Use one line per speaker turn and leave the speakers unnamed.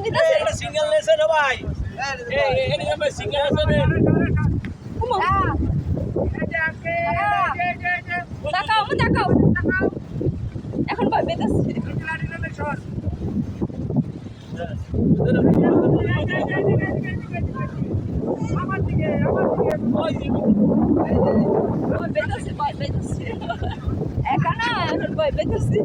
পেতেছে
একটা সিঙ্গেল লেছে না ভাই এই নাম্বার সিঙ্গেল আছে রে
তাকাও তাকাও এখন ভয় পেতেছে ভয় পেতেছে একা না এখন ভয় পেতেছে